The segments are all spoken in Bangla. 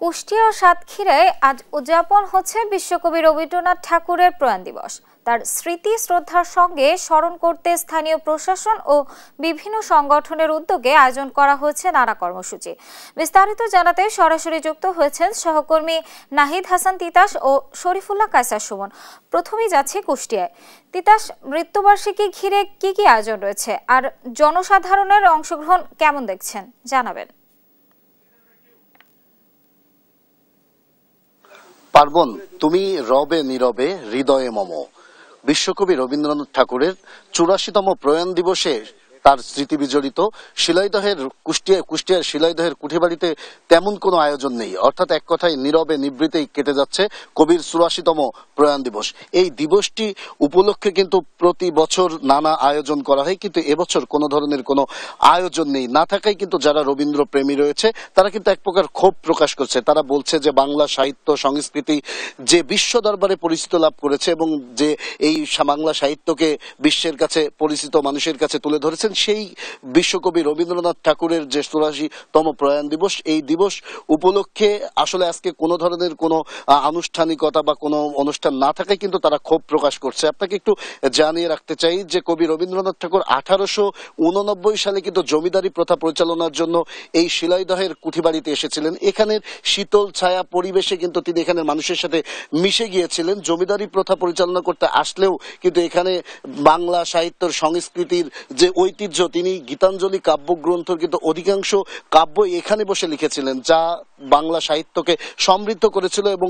কুষ্টিয়া ও সাতক্ষীরায় আজ উদযাপন হচ্ছে বিশ্বকবি রবীন্দ্রনাথ ঠাকুরের প্রয়াণ দিবস। তার স্মৃতি শ্রদ্ধার সঙ্গে স্মরণ করতে স্থানীয় প্রশাসন ও বিভিন্ন সংগঠনের উদ্যোগে আয়োজন করা হয়েছে নানা কর্মসূচি। বিস্তারিত জানাতে সরাসরি যুক্ত হয়েছেন সহকর্মী নাহিদ হাসান তিতাস ও শরীফুল্লাহ কায়সার সুমন। প্রথমেই যাচ্ছে কুষ্টিয়ায়। তিতাস, মৃত্যুবার্ষিকী ঘিরে কি কি আয়োজন রয়েছে আর জনসাধারণের অংশগ্রহণ কেমন দেখছেন জানাবেন। পার্বণ, তুমি রবে নীরবে হৃদয়ে মম। বিশ্বকবি রবীন্দ্রনাথ ঠাকুরের ৮৪তম প্রয়াণ দিবসে তার স্মৃতি বিজড়িত শিলাইদহের কুষ্টিয়ার শিলাইদহের কুঠিবাড়িতে তেমন কোনো আয়োজন নেই, অর্থাৎ এক কথায় নীরবে নিবৃতেই কেটে যাচ্ছে কবির ৮৪তম প্রয়াণ দিবস। এই দিবসটি উপলক্ষে কিন্তু প্রতি বছর নানা আয়োজন করা হয়, কিন্তু এবছর কোনো ধরনের কোনো আয়োজন নেই। না থাকায় কিন্তু যারা রবীন্দ্র প্রেমী রয়েছে তারা কিন্তু এক প্রকার ক্ষোভ প্রকাশ করছে। তারা বলছে যে বাংলা সাহিত্য সংস্কৃতি যে বিশ্ব দরবারে পরিচিত লাভ করেছে এবং যে এই বাংলা সাহিত্যকে বিশ্বের কাছে পরিচিত মানুষের কাছে তুলে ধরেছেন, সেই বিশ্বকবি রবীন্দ্রনাথ ঠাকুরের যে ৮৪তম প্রয়াণ দিবস, এই দিবস উপলক্ষে আসলে আজকে কোনো ধরনের কোনো আনুষ্ঠানিকতা বা কোনো অনুষ্ঠান না থাকায় কিন্তু তারা ক্ষোভ প্রকাশ করছে। আপনাকে একটু জানিয়ে রাখতে চাই যে কবি রবীন্দ্রনাথ ঠাকুর ১৮৮৯ সালে কিন্তু জমিদারি প্রথা পরিচালনার জন্য এই শিলাইদহের কুঠিবাড়িতে এসেছিলেন। এখানের শীতল ছায়া পরিবেশে কিন্তু তিনি এখানের মানুষের সাথে মিশে গিয়েছিলেন। জমিদারি প্রথা পরিচালনা করতে আসলেও কিন্তু এখানে বাংলা সাহিত্যের সংস্কৃতির যে ঐতিহ্য, তিনি গীতাঞ্জলি কাব্যগ্রন্থের কিন্তু অধিকাংশ কাব্য এখানে বসে লিখেছিলেন, যা বাংলা সাহিত্যকে সমৃদ্ধ করেছিল এবং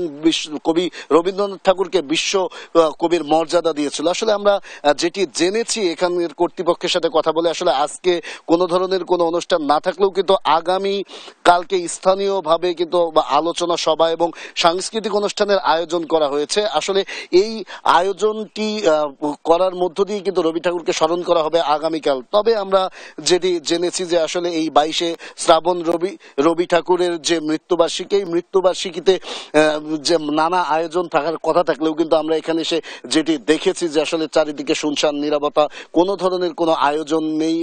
কবি রবীন্দ্রনাথ ঠাকুরকে বিশ্ব কবির মর্যাদা দিয়েছিল। আসলে আমরা যেটি জেনেছি এখানের কর্তৃপক্ষের সাথে কথা বলে, আসলে আজকে কোনো ধরনের কোনো অনুষ্ঠান না থাকলেও কিন্তু আগামী কালকে স্থানীয়ভাবে কিন্তু আলোচনা সভা এবং সাংস্কৃতিক অনুষ্ঠানের আয়োজন করা হয়েছে। আসলে এই আয়োজনটি করার মধ্য দিয়ে কিন্তু রবি ঠাকুরকে স্মরণ করা হবে আগামীকাল। তবে আমরা যেটি জেনেছি যে আসলে এই ২২শে শ্রাবণ রবি ঠাকুরের যে মৃত্যুবার্ষিকী, এই মৃত্যুবার্ষিকীতে যে নানা আয়োজন থাকার কথা থাকলেও কিন্তু আমরা এখানে এসে যেটি দেখেছি যে আসলে চারিদিকে শুনশান নীরবতা, কোনো ধরনের কোনো আয়োজন নেই।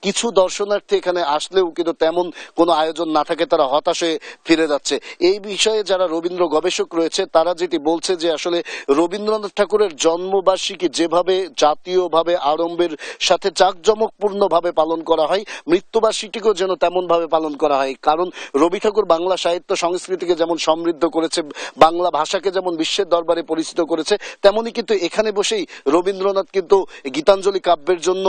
কিছু দর্শনার্থী এখানে আসলেও কিন্তু তেমন কোনো আয়োজন না থাকে তারা হতাশ হয়ে ফিরে যাচ্ছে। এই বিষয়ে যারা রবীন্দ্র গবেষক রয়েছে তারা যেটি বলছে যে আসলে রবীন্দ্রনাথ ঠাকুরের জন্মবার্ষিকী যেভাবে জাতীয়ভাবে আড়ম্বরের সাথে জাঁকজমকপূর্ণ ভাবে পালন করা হয়, মৃত্যুবার্ষিকীকেও যেন তেমন ভাবে পালন করা হয়। কারণ রবি ঠাকুর বাংলা সাহিত্য সংস্কৃতিকে যেমন সমৃদ্ধ করেছে, বাংলা ভাষাকে যেমন বিশ্বের দরবারে পরিচিত করেছে, তেমনি কিন্তু এখানে বসেই রবীন্দ্রনাথ কিন্তু গীতাঞ্জলি কাব্যের জন্য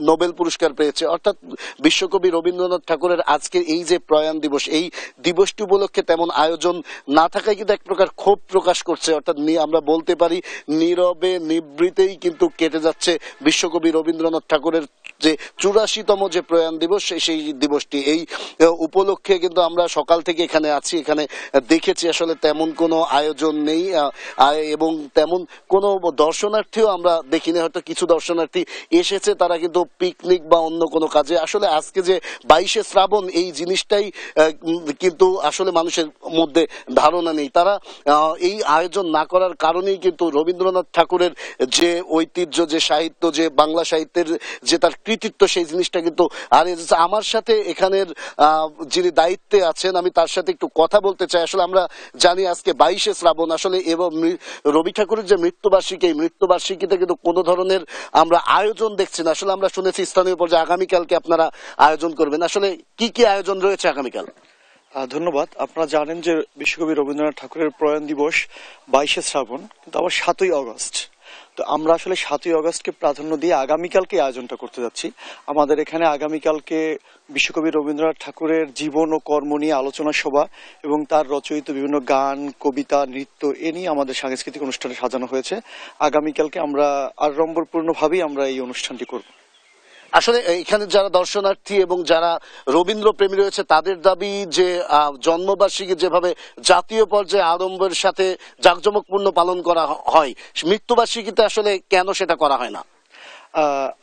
নোবেল পুরস্কার পেয়েছে। অর্থাৎ বিশ্বকবি রবীন্দ্রনাথ ঠাকুরের আজকের এই যে প্রয়াণ দিবস, এই দিবসটি উপলক্ষে তেমন আয়োজন না থাকায় কিন্তু এক প্রকার ক্ষোভ প্রকাশ করছে। অর্থাৎ আমরা বলতে পারি নীরবে নিবৃতেই কিন্তু কেটে যাচ্ছে বিশ্বকবি রবীন্দ্রনাথ ঠাকুরের যে ৮৪তম যে প্রয়াণ দিবস, সেই দিবসটি। এই উপলক্ষে কিন্তু আমরা সকাল থেকে এখানে আছি, এখানে দেখেছি আসলে তেমন কোনো আয়োজন নেই এবং তেমন কোনো দর্শনার্থীও আমরা দেখিনি। হয়তো কিছু দর্শনার্থী এসেছে, তারা কিন্তু পিকনিক বা অন্য কোনো কাজে। আসলে আজকে যে ২২শে শ্রাবণ, এই জিনিসটাই কিন্তু আসলে মানুষের মধ্যে ধারণা নেই। তারা এই আয়োজন না করার কারণেই কিন্তু রবীন্দ্রনাথ ঠাকুরের যে ঐতিহ্য, যে সাহিত্য, যে বাংলা সাহিত্যের যে তার কৃতিত্ব, সেই জিনিসটা কিন্তু হারিয়ে যাচ্ছে। আমার সাথে এখানের যিনি দায়িত্বে আছেন, আমি তার সাথে একটু কথা বলতে চাই। আসলে আমরা জানি আজকে ২২শে শ্রাবণ, আসলে এবং রবি ঠাকুরের যে মৃত্যুবার্ষিকী, এই মৃত্যুবার্ষিকীতে কিন্তু কোনো ধরনের আমরা আয়োজন দেখছি না। আসলে আমরা শুনেছি স্থানীয় পর্যায়ে আগামীকালকে আপনারা আয়োজন করবেন। আসলে কি কি আয়োজন রয়েছে আগামীকাল? ধন্যবাদ। আপনারা জানেন যে বিশ্বকবি রবীন্দ্রনাথ ঠাকুরের প্রয়াণ দিবস ২২শে শ্রাবণ, কিন্তু আবার ৭ই অগস্ট। তো আমরা আসলে ৭ই অগস্টকে প্রাধান্য দিয়ে আগামীকালকে আয়োজনটা করতে যাচ্ছি। আমাদের এখানে আগামীকালকে বিশ্বকবি রবীন্দ্রনাথ ঠাকুরের জীবন ও কর্ম নিয়ে আলোচনা সভা এবং তার রচয়িত বিভিন্ন গান, কবিতা, নৃত্য এ নিয়ে আমাদের সাংস্কৃতিক অনুষ্ঠানে সাজানো হয়েছে। আগামীকালকে আমরা আড়ম্বরপূর্ণভাবেই আমরা এই অনুষ্ঠানটি করব। আসলে এখানে যারা দর্শনার্থী এবং যারা রবীন্দ্র প্রেমী রয়েছে তাদের দাবি যে জন্মবার্ষিকী যেভাবে জাতীয় পর্যায়ে আড়ম্বরের সাথে জাঁকজমকপূর্ণ পালন করা হয়, মৃত্যুবার্ষিকীতে আসলে কেন সেটা করা হয় না?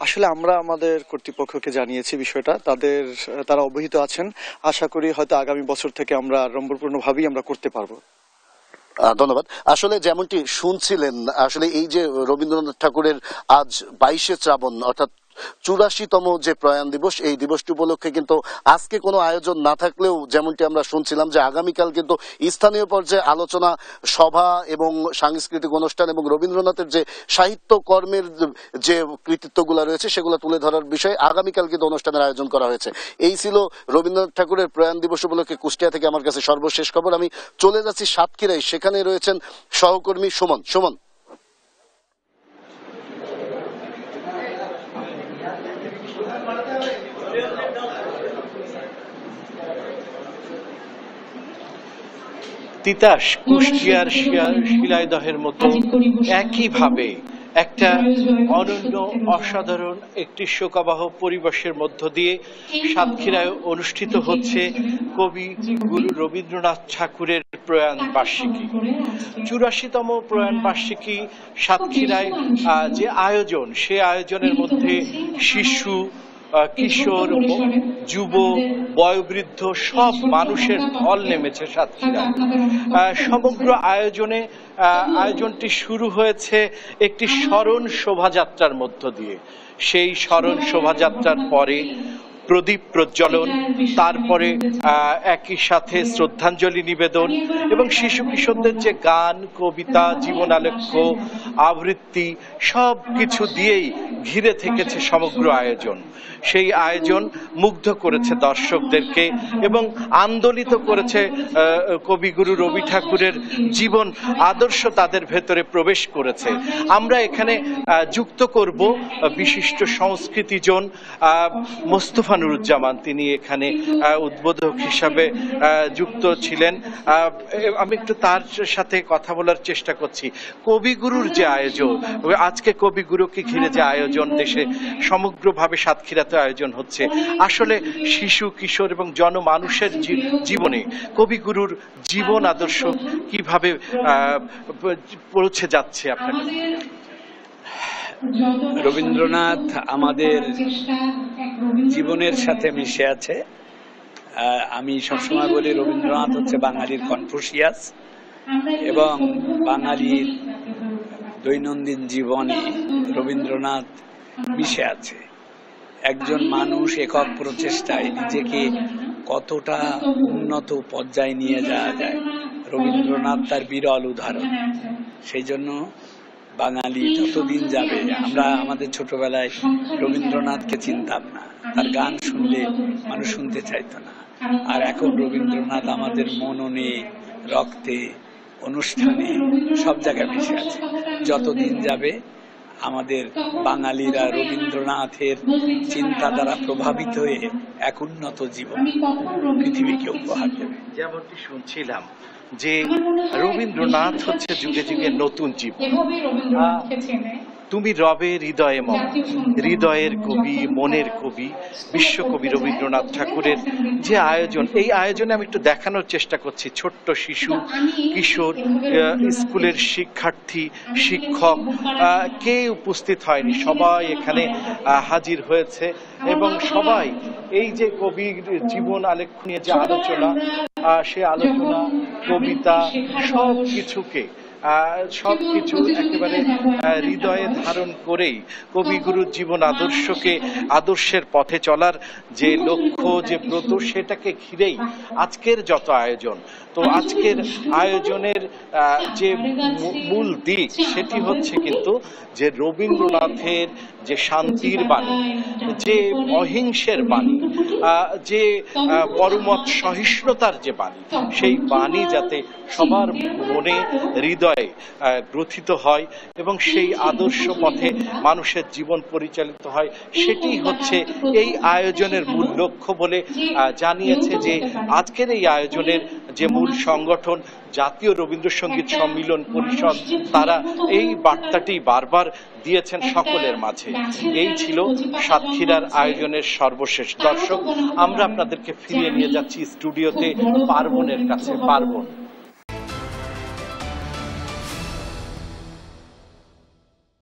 আসলে আমরা আমাদের কর্তৃপক্ষকে জানিয়েছি বিষয়টা, তারা অবহিত আছেন। আশা করি হয়তো আগামী বছর থেকে আমরা আড়ম্বরপূর্ণভাবেই আমরা করতে পারবো। ধন্যবাদ। আসলে যেমনটি শুনছিলেন, আসলে এই যে রবীন্দ্রনাথ ঠাকুরের আজ ২২শে শ্রাবণ, অর্থাৎ 84তম যে প্রয়াণ দিবস, এই দিবসটি উপলক্ষে কিন্তু আজকে কোনো আয়োজন না থাকলেও যেমনটি আমরা শুনছিলাম যে আগামীকাল কিন্তু স্থানীয় পর্যায়ে আলোচনা সভা এবং সাংস্কৃতিক অনুষ্ঠান এবং রবীন্দ্রনাথের যে সাহিত্য কর্মের যে কৃতিত্বগুলো রয়েছে সেগুলো তুলে ধরার বিষয়ে আগামীকাল কিন্তু অনুষ্ঠানের আয়োজন করা হয়েছে। এই ছিল রবীন্দ্রনাথ ঠাকুরের প্রয়াণ দিবস উপলক্ষে কুষ্টিয়া থেকে আমার কাছে সর্বশেষ খবর। আমি চলে যাচ্ছি সাতক্ষীরায়, সেখানে রয়েছেন সহকর্মী সুমন। সুমন, তিতাস কুষ্টিয়ার শিলাইদহের মতো একইভাবে একটা অনন্য অসাধারণ একটি শোকাবহ পরিবেশের মধ্য দিয়ে সাতক্ষীরায় অনুষ্ঠিত হচ্ছে কবি গুরু রবীন্দ্রনাথ ঠাকুরের প্রয়াণ বার্ষিকী। 84তম প্রয়াণ বার্ষিকী সাতক্ষীরায় যে আয়োজন, সে আয়োজনের মধ্যে শিশু, কিশোর, যুব, বয়োবৃদ্ধ সব মানুষের ঢল নেমেছে সাতক্ষীরায়। সমগ্র আয়োজনটি শুরু হয়েছে একটি স্মরণ শোভাযাত্রার মধ্য দিয়ে। সেই স্মরণ শোভাযাত্রার পরে প্রদীপ প্রজ্বলন, তারপরে একই সাথে শ্রদ্ধাঞ্জলি নিবেদন এবং শিশু কিশোরদের যে গান, কবিতা, জীবনালেখ্য, আবৃত্তি সব কিছু দিয়েই ঘিরে থেকেছে সমগ্র আয়োজন। সেই আয়োজন মুগ্ধ করেছে দর্শকদেরকে এবং আন্দোলিত করেছে কবিগুরু রবি ঠাকুরের জীবন আদর্শ তাদের ভেতরে প্রবেশ করেছে। আমরা এখানে যুক্ত করব বিশিষ্ট সংস্কৃতিজন মোস্তফা নুরুজ্জামান, তিনি এখানে উদ্বোধক হিসাবে যুক্ত ছিলেন। আমি একটু তার সাথে কথা বলার চেষ্টা করছি। কবিগুরুর যে আয়োজন, আজকে কবিগুরুকে ঘিরে যে আয়োজন দেশে সমগ্রভাবে সাতক্ষীরাতে আয়োজন হচ্ছে, আসলে শিশু, কিশোর এবং জনমানুষের জীবনে কবিগুরুর জীবন আদর্শ কিভাবে পৌঁছে যাচ্ছে আপনার? রবীন্দ্রনাথ আমাদের জীবনের সাথে মিশে আছে। আমি সবসময় বলি রবীন্দ্রনাথ হচ্ছে বাঙালির কনফুসিয়াস এবং বাঙালির দৈনন্দিন জীবনে রবীন্দ্রনাথ মিশে আছে। একজন মানুষ একক প্রচেষ্টায় নিজেকে কতটা উন্নত পর্যায়ে নিয়ে যাওয়া যায়, রবীন্দ্রনাথ তার বিরল উদাহরণ। সেই জন্য বাঙালি যতদিন যাবে, আমরা আমাদের ছোটবেলায় রবীন্দ্রনাথকে চিনতাম না, তার গান শুনলে মানুষ শুনতে চাইতো না, আর এখন রবীন্দ্রনাথ আমাদের মননে, রক্তে, অনুষ্ঠানে সব জায়গায় মিশে আছে। যতদিন যাবে আমাদের বাঙালিরা রবীন্দ্রনাথের চিন্তা দ্বারা প্রভাবিত হয়ে এক উন্নত জীবন পৃথিবীকে উপহার দেবে। যেমনটি শুনছিলাম যে রবীন্দ্রনাথ হচ্ছে যুগে যুগে নতুন জীবন। তুমি রবে হৃদয়ে মম, হৃদয়ের কবি, মনের কবি, বিশ্বকবি রবীন্দ্রনাথ ঠাকুরের যে আয়োজন, এই আয়োজনে আমি একটু দেখানোর চেষ্টা করছি। ছোট্ট শিশু, কিশোর, স্কুলের শিক্ষার্থী, শিক্ষক, কে উপস্থিত হয়নি, সবাই এখানে হাজির হয়েছে এবং সবাই এই যে কবির জীবন আলেখ্য নিয়ে যে আলোচনা, সে আলোচনা, কবিতা সবকিছু একেবারে হৃদয়ে ধারণ করেই কবিগুরুর জীবন আদর্শের পথে চলার যে লক্ষ্য, যে ব্রত, সেটাকে ঘিরেই আজকের যত আয়োজন। তো আজকের আয়োজনের যে মূল দিক, সেটি হচ্ছে কিন্তু যে রবীন্দ্রনাথের যে শান্তির বাণী, যে অহিংসের বাণী, যে পরমত সহিষ্ণুতার যে বাণী, সেই বাণী যাতে সবার মনে, হৃদয়ে গ্রথিত হয় এবং সেই আদর্শ পথে মানুষের জীবন পরিচালিত হয়, সেটি হচ্ছে এই আয়োজনের মূল লক্ষ্য বলে জানিয়েছে যে আজকের এই আয়োজনের যে মূল সংগঠন জাতীয় রবীন্দ্রসঙ্গীত সম্মিলন পরিষদ, তারা এই বার্তাটি বারবার দিয়েছেন সকলের মাঝে। এই ছিল সাতক্ষীরার আয়োজনের সর্বশেষ। দর্শক, আমরা আপনাদেরকে ফিরিয়ে নিয়ে যাচ্ছি স্টুডিওতে পার্বণের কাছে। পার্বণ।